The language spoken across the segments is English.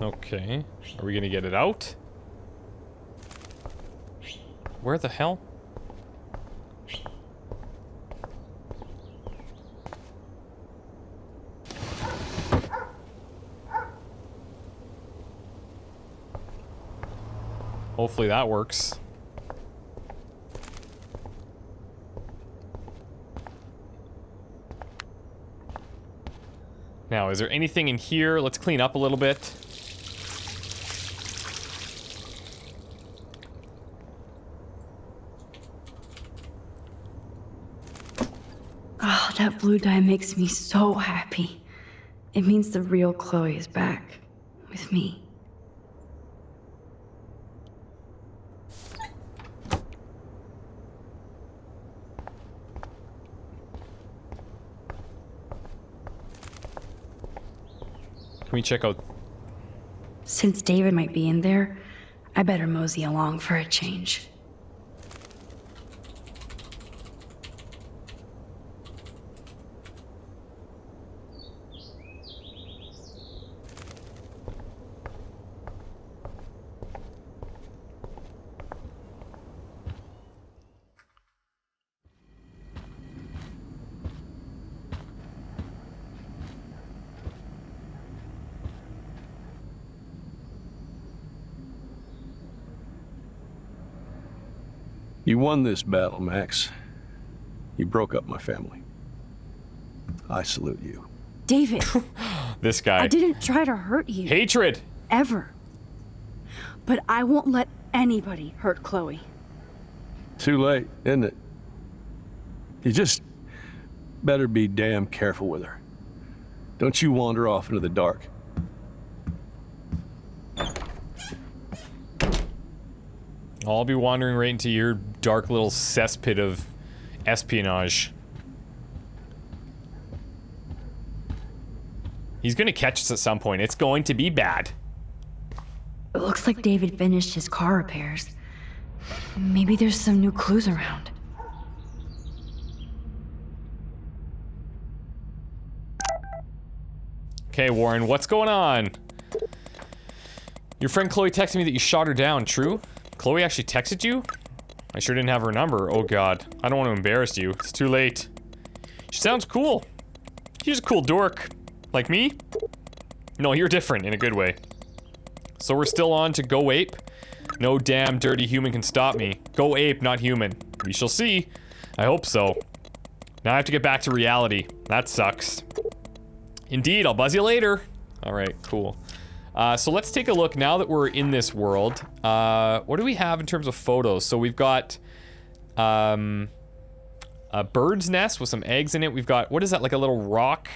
Okay. Are we gonna get it out? Where the hell? Hopefully that works. Now, is there anything in here? Let's clean up a little bit. Oh, that blue dye makes me so happy. It means the real Chloe is back with me. Can we check out? Since David might be in there, I better mosey along for a change. You won this battle, Max. You broke up my family. I salute you. David! This guy. I didn't try to hurt you. Hatred! Ever. But I won't let anybody hurt Chloe. Too late, isn't it? You just better be damn careful with her. Don't you wander off into the dark. I'll be wandering right into your dark little cesspit of espionage. He's gonna catch us at some point. It's going to be bad. It looks like David finished his car repairs. Maybe there's some new clues around. Okay, Warren, what's going on? Your friend Chloe texted me that you shot her down, true? Chloe actually texted you? I sure didn't have her number. Oh god. I don't want to embarrass you. It's too late. She sounds cool. She's a cool dork. Like me? No, you're different in a good way. So we're still on to Go Ape? No damn dirty human can stop me. Go Ape, not human. We shall see. I hope so. Now I have to get back to reality. That sucks. Indeed, I'll buzz you later. Alright, cool. So let's take a look now that we're in this world. What do we have in terms of photos? So we've got a bird's nest with some eggs in it. We've got, what is that, like a little rock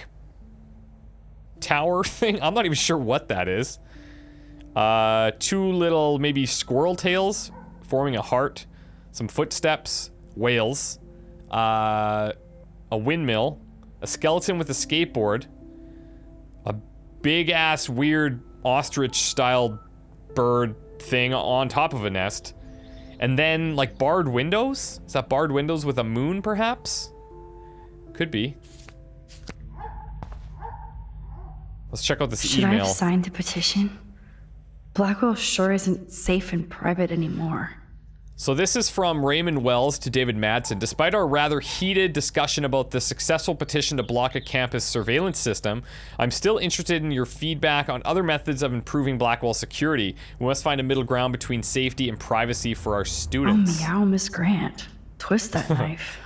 tower thing? I'm not even sure what that is. Two little, maybe squirrel tails forming a heart. Some footsteps. Whales. A windmill. A skeleton with a skateboard. A big-ass, weird ostrich-style bird thing on top of a nest. And then, like, barred windows? Is that barred windows with a moon, perhaps? Could be. Let's check out this email. Should I have signed the petition? Blackwell sure isn't safe and private anymore. So this is from Raymond Wells to David Madsen. Despite our rather heated discussion about the successful petition to block a campus surveillance system, I'm still interested in your feedback on other methods of improving Blackwell security. We must find a middle ground between safety and privacy for our students. Oh, meow, Miss Grant. Twist that knife.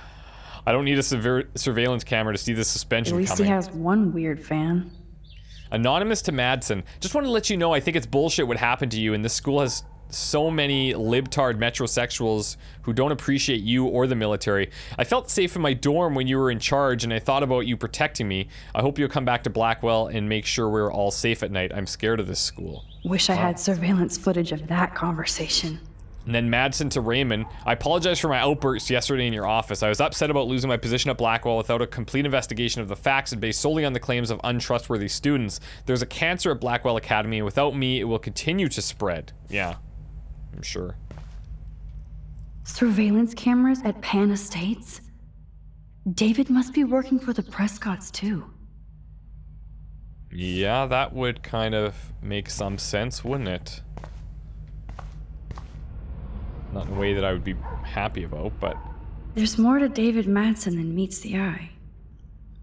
I don't need a surveillance camera to see the suspension coming. At least he has one weird fan. Anonymous to Madsen. Just want to let you know I think it's bullshit what happened to you, and this school has so many libtard metrosexuals who don't appreciate you or the military. I felt safe in my dorm when you were in charge, and I thought about you protecting me. I hope you'll come back to Blackwell and make sure we're all safe at night. I'm scared of this school. Wish I had surveillance footage of that conversation. And then Madsen to Raymond. I apologize for my outburst yesterday in your office. I was upset about losing my position at Blackwell without a complete investigation of the facts and based solely on the claims of untrustworthy students. There's a cancer at Blackwell Academy, and without me, it will continue to spread. Yeah, I'm sure. Surveillance cameras at Pan Estates? David must be working for the Prescotts, too. Yeah, that would kind of make some sense, wouldn't it? Not in a way that I would be happy about, but... There's more to David Madsen than meets the eye.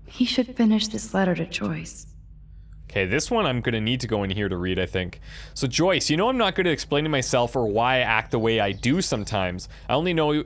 He should finish this letter to Joyce. Okay, this one I'm gonna need to go in here to read, I think. So Joyce, you know I'm not good at explaining myself or why I act the way I do sometimes. I only know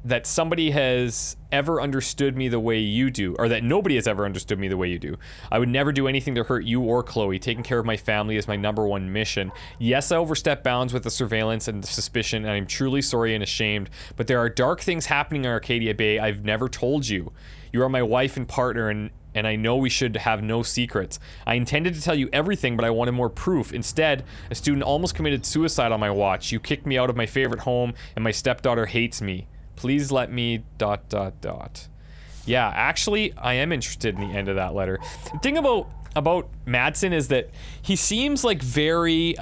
that somebody has ever understood me the way you do, or that nobody has ever understood me the way you do. I would never do anything to hurt you or Chloe. Taking care of my family is my #1 mission. Yes, I overstepped bounds with the surveillance and the suspicion, and I'm truly sorry and ashamed, but there are dark things happening in Arcadia Bay I've never told you. You are my wife and partner, and I know we should have no secrets. I intended to tell you everything, but I wanted more proof. Instead, a student almost committed suicide on my watch. You kicked me out of my favorite home, and my stepdaughter hates me. Please let me ... Yeah, actually, I am interested in the end of that letter. The thing about Madsen is that he seems like very,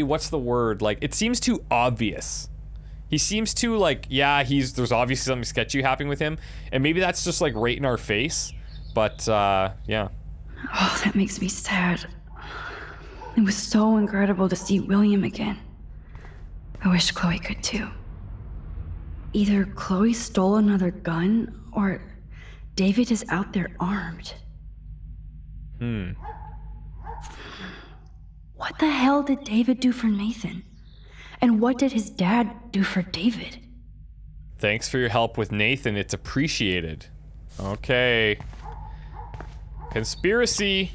what's the word? Like, it seems too obvious. He seems too, like, yeah, there's obviously something sketchy happening with him, and maybe that's just, like, right in our face, but, yeah. Oh, that makes me sad. It was so incredible to see William again. I wish Chloe could too. Either Chloe stole another gun, or David is out there armed. What the hell did David do for Nathan? And what did his dad do for David? Thanks for your help with Nathan, it's appreciated. Okay. Conspiracy.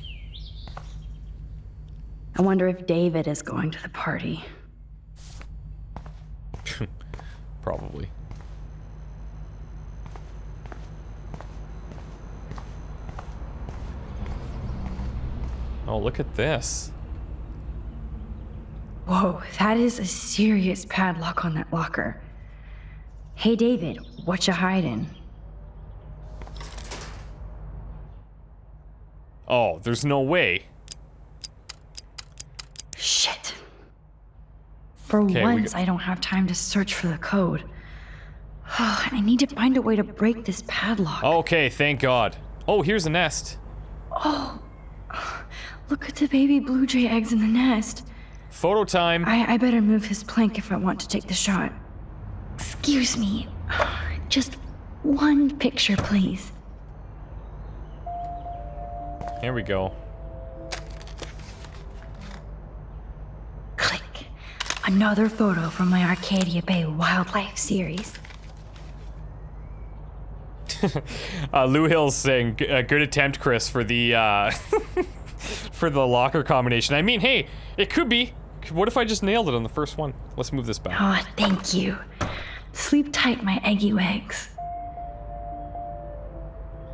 I wonder if David is going to the party. Probably. Oh, look at this. Whoa, that is a serious padlock on that locker. Hey David, what you hiding? Oh, there's no way. Shit. For Okay, once, I don't have time to search for the code. I need to find a way to break this padlock. Okay, thank God. Oh, here's a nest. Oh, look at the baby blue jay eggs in the nest. Photo time. I better move this plank if I want to take the shot. Excuse me. Just one picture, please. Here we go. Click. Another photo from my Arcadia Bay wildlife series. Lou Hill's saying, good attempt, Chris, for the, for the locker combination. I mean, hey, it could be. What if I just nailed it on the first one? Let's move this back. Oh, thank you. Sleep tight, my eggy wags.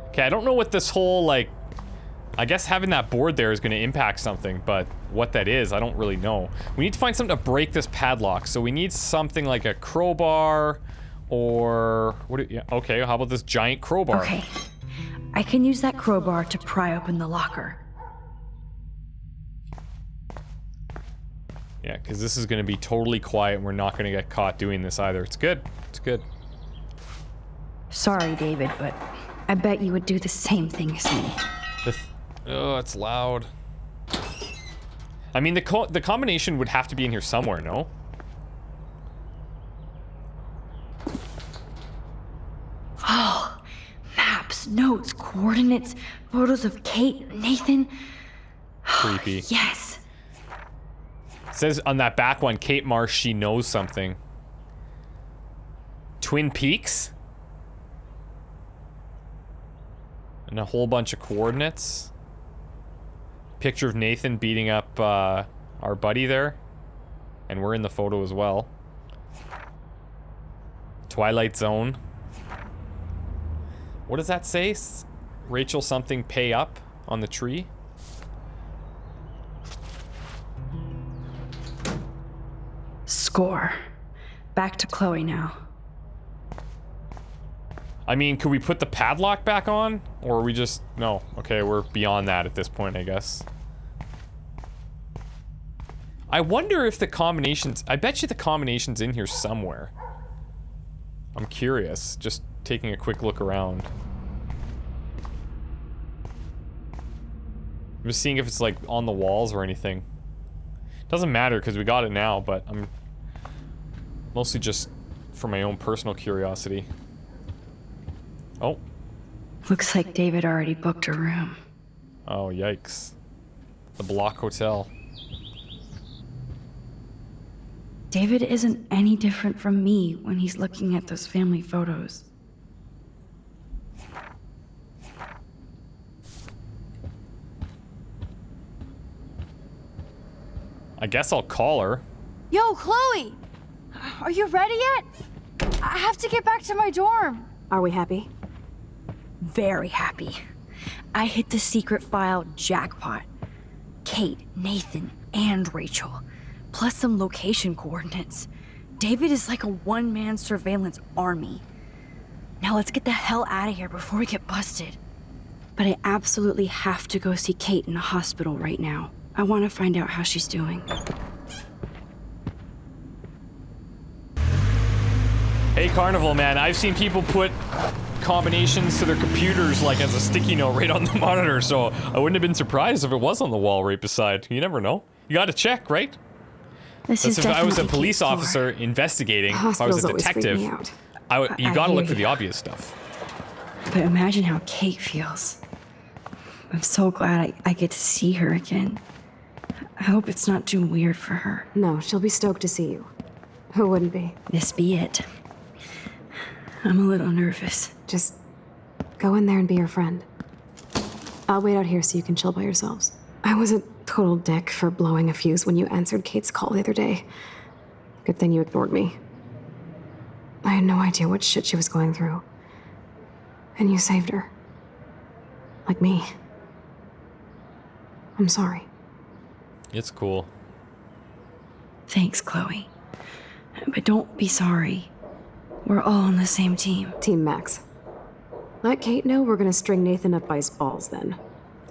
Okay, I don't know what this whole, like, I guess having that board there is going to impact something, but what that is, I don't really know. We need to find something to break this padlock, so we need something like a crowbar, or, yeah, okay, how about this giant crowbar? Okay, I can use that crowbar to pry open the locker. Yeah, because this is going to be totally quiet, and we're not going to get caught doing this either. It's good, it's good. Sorry, David, but I bet you would do the same thing as me. Oh, it's loud. I mean, the combination would have to be in here somewhere, no? Oh, maps, notes, coordinates, photos of Kate, Nathan. Creepy. Yes. It says on that back one, Kate Marsh, she knows something. Twin Peaks? And a whole bunch of coordinates. Picture of Nathan beating up our buddy there. And we're in the photo as well. Twilight Zone. What does that say? Rachel something pay up on the tree? Score. Back to Chloe now. I mean, could we put the padlock back on? Or are we just... No. Okay, we're beyond that at this point, I guess. I wonder if the combinations... I bet you the combination's in here somewhere. I'm curious. Just taking a quick look around. I'm just seeing if it's like on the walls or anything. Doesn't matter because we got it now, but I'm mostly just for my own personal curiosity. Oh. Looks like David already booked a room. Oh, yikes. The Block Hotel. David isn't any different from me when he's looking at those family photos. I guess I'll call her. Yo, Chloe! Are you ready yet? I have to get back to my dorm. Are we happy? Very happy. I hit the secret file jackpot. Kate, Nathan, and Rachel. Plus some location coordinates. David is like a one-man surveillance army. Now let's get the hell out of here before we get busted. But I absolutely have to go see Kate in the hospital right now. I want to find out how she's doing. Hey, Carnival, man, I've seen people put combinations to their computers like as a sticky note right on the monitor, so I wouldn't have been surprised if it was on the wall right beside. You never know. You gotta check, right? This That's is if I was a definitely police Kate's floor. officer investigating, if I was Hospitals a always freak detective, me out. you I gotta look hear for the you. obvious stuff. But imagine how Kate feels. I'm so glad I get to see her again. I hope it's not too weird for her. No, she'll be stoked to see you. Who wouldn't be? This be it. I'm a little nervous. Just go in there and be your friend. I'll wait out here so you can chill by yourselves. I was a total dick for blowing a fuse when you answered Kate's call the other day. Good thing you ignored me. I had no idea what shit she was going through. And you saved her. Like me. I'm sorry. It's cool. Thanks, Chloe. But don't be sorry. We're all on the same team. Team Max. Let Kate know we're gonna string Nathan up by his balls then.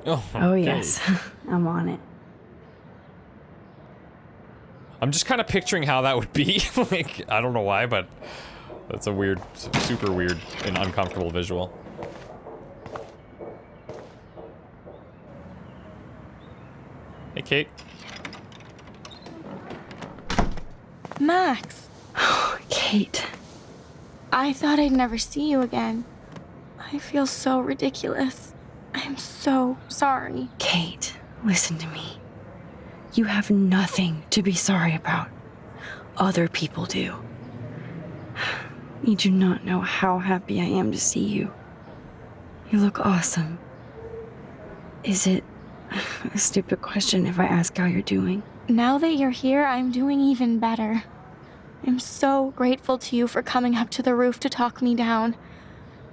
Oh, Oh, okay. yes. I'm on it. I'm just kind of picturing how that would be. Like, I don't know why, but that's a weird, super weird and uncomfortable visual. Hey, Kate. Max, Kate. I thought I'd never see you again. I feel so ridiculous. I'm so sorry. Kate, listen to me. You have nothing to be sorry about. Other people do. You do not know how happy I am to see you. You look awesome. Is it a stupid question if I ask how you're doing? Now that you're here, I'm doing even better. I'm so grateful to you for coming up to the roof to talk me down.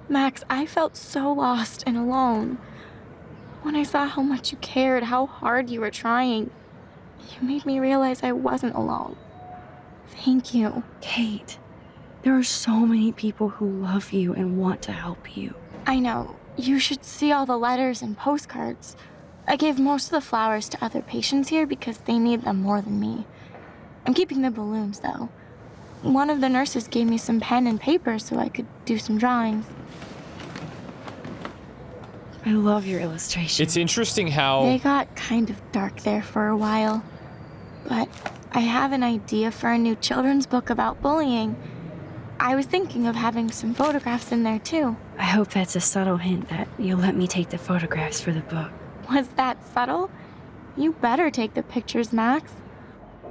Max, I felt so lost and alone. When I saw how much you cared, how hard you were trying, you made me realize I wasn't alone. Thank you. Kate, there are so many people who love you and want to help you. I know. You should see all the letters and postcards. I gave most of the flowers to other patients here because they need them more than me. I'm keeping the balloons, though. One of the nurses gave me some pen and paper so I could do some drawings. I love your illustration. It's interesting how... They got kind of dark there for a while. But I have an idea for a new children's book about bullying. I was thinking of having some photographs in there, too. I hope that's a subtle hint that you'll let me take the photographs for the book. Was that subtle? You better take the pictures, Max.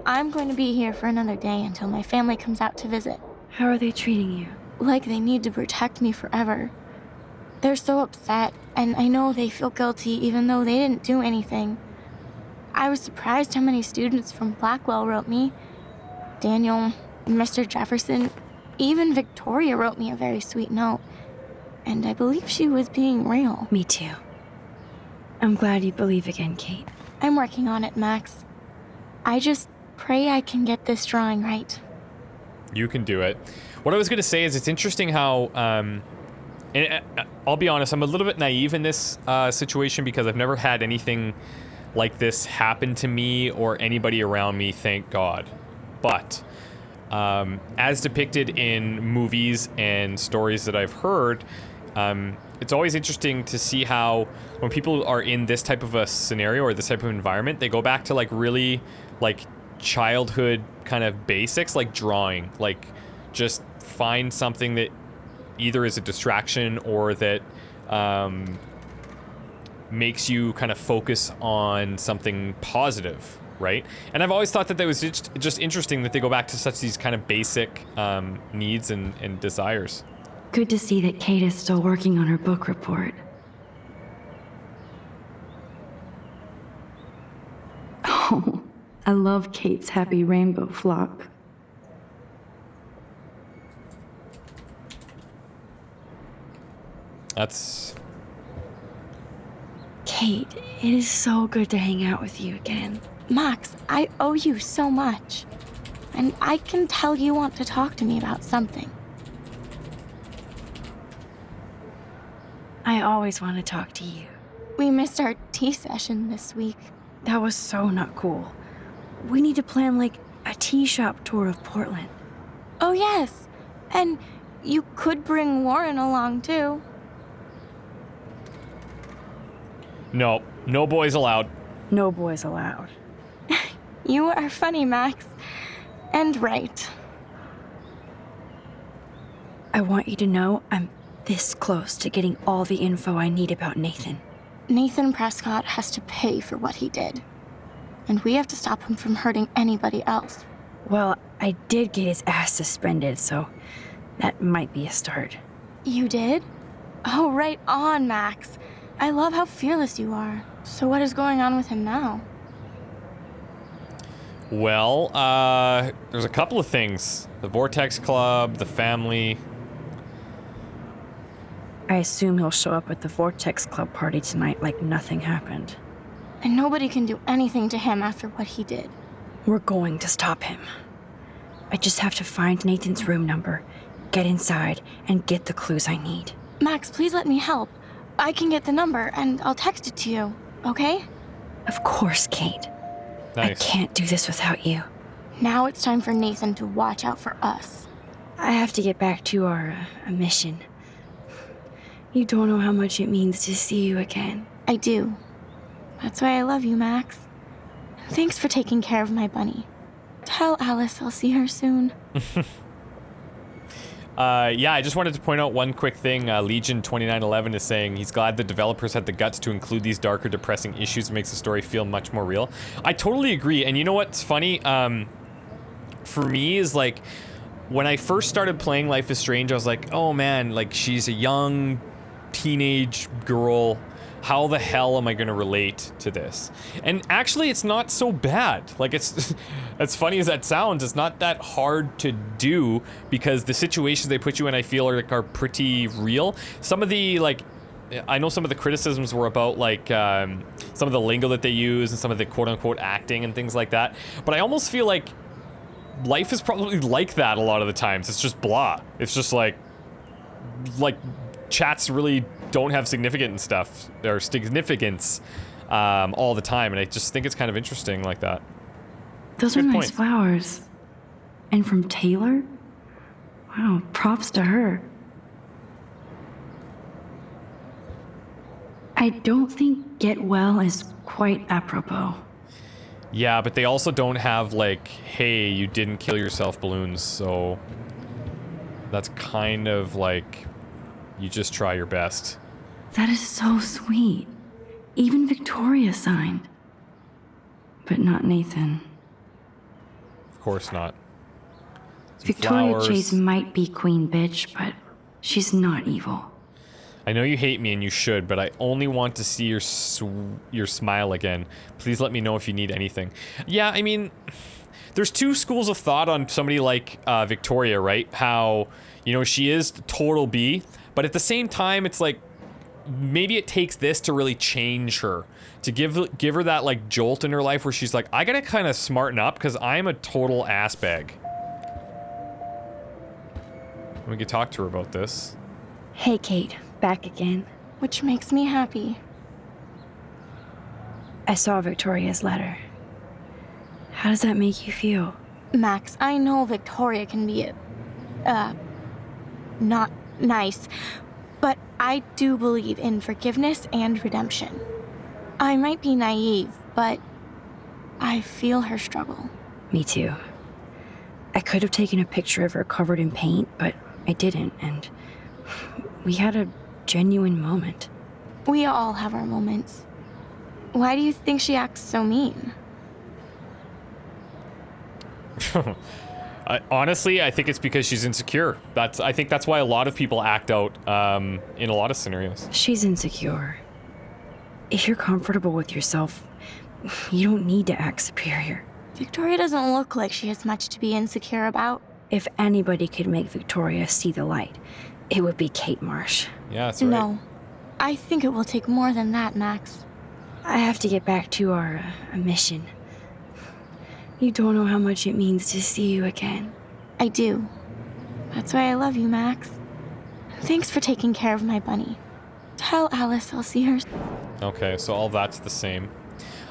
I'm going to be here for another day until my family comes out to visit. How are they treating you? Like they need to protect me forever. They're so upset, and I know they feel guilty even though they didn't do anything. I was surprised how many students from Blackwell wrote me. Daniel, Mr. Jefferson, even Victoria wrote me a very sweet note. And I believe she was being real. Me too. I'm glad you believe again, Kate. I'm working on it, Max. I just pray I can get this drawing right. You can do it. What I was going to say is it's interesting how, and I'll be honest, I'm a little bit naive in this situation because I've never had anything like this happen to me or anybody around me, thank God. But as depicted in movies and stories that I've heard, it's always interesting to see how when people are in this type of a scenario or this type of environment, they go back to like really like childhood kind of basics, like drawing, like just find something that either is a distraction or that makes you kind of focus on something positive, right? And I've always thought that was just interesting that they go back to such these kind of basic needs and desires. Good to see that Kate is still working on her book report. Oh, I love Kate's happy rainbow flock. That's... Kate, it is so good to hang out with you again. Max, I owe you so much. And I can tell you want to talk to me about something. I always want to talk to you. We missed our tea session this week. That was so not cool. We need to plan like a tea shop tour of Portland. Oh yes, and you could bring Warren along too. No, no boys allowed. No boys allowed. You are funny, Max. And right. I want you to know I'm this close to getting all the info I need about Nathan. Nathan Prescott has to pay for what he did. And we have to stop him from hurting anybody else. Well, I did get his ass suspended, so that might be a start. You did? Oh, right on, Max. I love how fearless you are. So what is going on with him now? Well, there's a couple of things. The Vortex Club, the family. I assume he'll show up at the Vortex Club party tonight like nothing happened. And nobody can do anything to him after what he did. We're going to stop him. I just have to find Nathan's room number, get inside, and get the clues I need. Max, please let me help. I can get the number, and I'll text it to you, okay? Of course, Kate. Nice. I can't do this without you. Now it's time for Nathan to watch out for us. I have to get back to our mission. You don't know how much it means to see you again. I do. That's why I love you, Max. Thanks for taking care of my bunny. Tell Alice I'll see her soon. Yeah, I just wanted to point out one quick thing. Legion 2911 is saying he's glad the developers had the guts to include these darker, depressing issues. It makes the story feel much more real. I totally agree. And you know what's funny? For me is like, when I first started playing Life is Strange, I was like, oh man, like she's a young teenage girl. How the hell am I going to relate to this? And actually, it's not so bad. Like, it's as funny as that sounds, it's not that hard to do because the situations they put you in, I feel, are pretty real. Some of the, like, I know some of the criticisms were about, like, some of the lingo that they use and some of the quote-unquote acting and things like that. But I almost feel like life is probably like that a lot of the times. It's just blah. It's just like chats really don't have significance all the time, and I just think it's kind of interesting like that. Those are nice flowers. And from Taylor? Wow, props to her. I don't think get well is quite apropos. Yeah, but they also don't have like, hey, you didn't kill yourself balloons, so that's kind of like, you just try your best. That is so sweet. Even Victoria signed. But not Nathan. Of course not. Some Victoria flowers. Chase might be queen bitch, but she's not evil. I know you hate me and you should, but I only want to see your smile again. Please let me know if you need anything. Yeah, I mean, there's two schools of thought on somebody like Victoria, right? How, you know, she is total B, but at the same time, it's like, maybe it takes this to really change her, to give her that like jolt in her life where she's like, I gotta kind of smarten up because I'm a total ass bag. We could talk to her about this. Hey, Kate, back again. Which makes me happy. I saw Victoria's letter. How does that make you feel? Max, I know Victoria can be, not nice, but I do believe in forgiveness and redemption. I might be naive, but I feel her struggle. Me too. I could have taken a picture of her covered in paint, but I didn't, and we had a genuine moment. We all have our moments. Why do you think she acts so mean? Honestly, I think it's because she's insecure. I think that's why a lot of people act out in a lot of scenarios. She's insecure. If you're comfortable with yourself, you don't need to act superior. Victoria doesn't look like she has much to be insecure about. If anybody could make Victoria see the light, it would be Kate Marsh. Yeah, that's right. No, I think it will take more than that, Max. I have to get back to our mission. You don't know how much it means to see you again. I do. That's why I love you, Max. Thanks for taking care of my bunny. Tell Alice I'll see her. Okay, so all that's the same.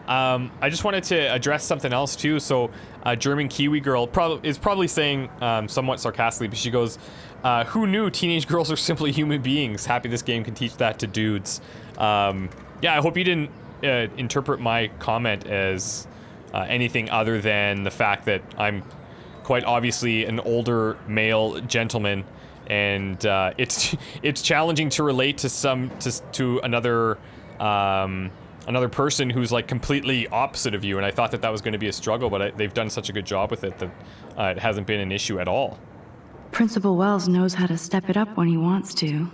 I just wanted to address something else too. So, German Kiwi girl is probably saying somewhat sarcastically, but she goes, "Who knew teenage girls are simply human beings? Happy this game can teach that to dudes." Yeah, I hope you didn't interpret my comment as anything other than the fact that I'm quite obviously an older male gentleman, and it's challenging to relate to another another person who's like completely opposite of you, and I thought that was going to be a struggle, but they've done such a good job with it that it hasn't been an issue at all. Principal Wells knows how to step it up when he wants to.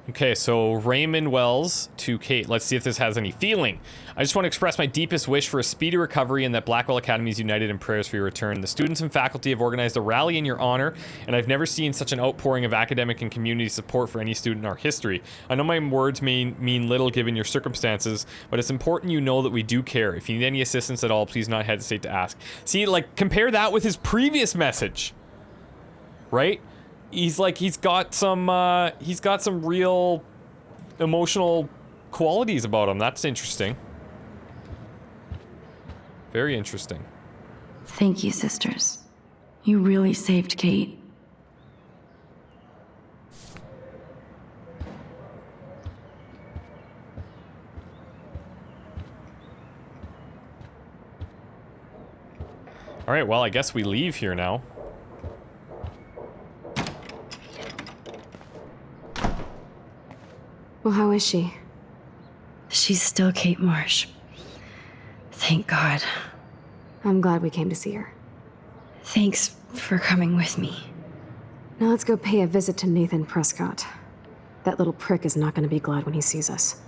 Okay, so Raymond Wells to Kate. Let's see if this has any feeling. I just want to express my deepest wish for a speedy recovery and that Blackwell Academy is united in prayers for your return. The students and faculty have organized a rally in your honor, and I've never seen such an outpouring of academic and community support for any student in our history. I know my words may mean little given your circumstances, but it's important you know that we do care. If you need any assistance at all, please not hesitate to ask. See, like, compare that with his previous message, right? He's got some real emotional qualities about him. That's interesting. Very interesting. Thank you, sisters. You really saved Kate. All right, well, I guess we leave here now. Well, how is she? She's still Kate Marsh. Thank God. I'm glad we came to see her. Thanks for coming with me. Now let's go pay a visit to Nathan Prescott. That little prick is not going to be glad when he sees us.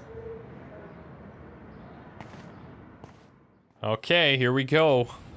Okay, here we go.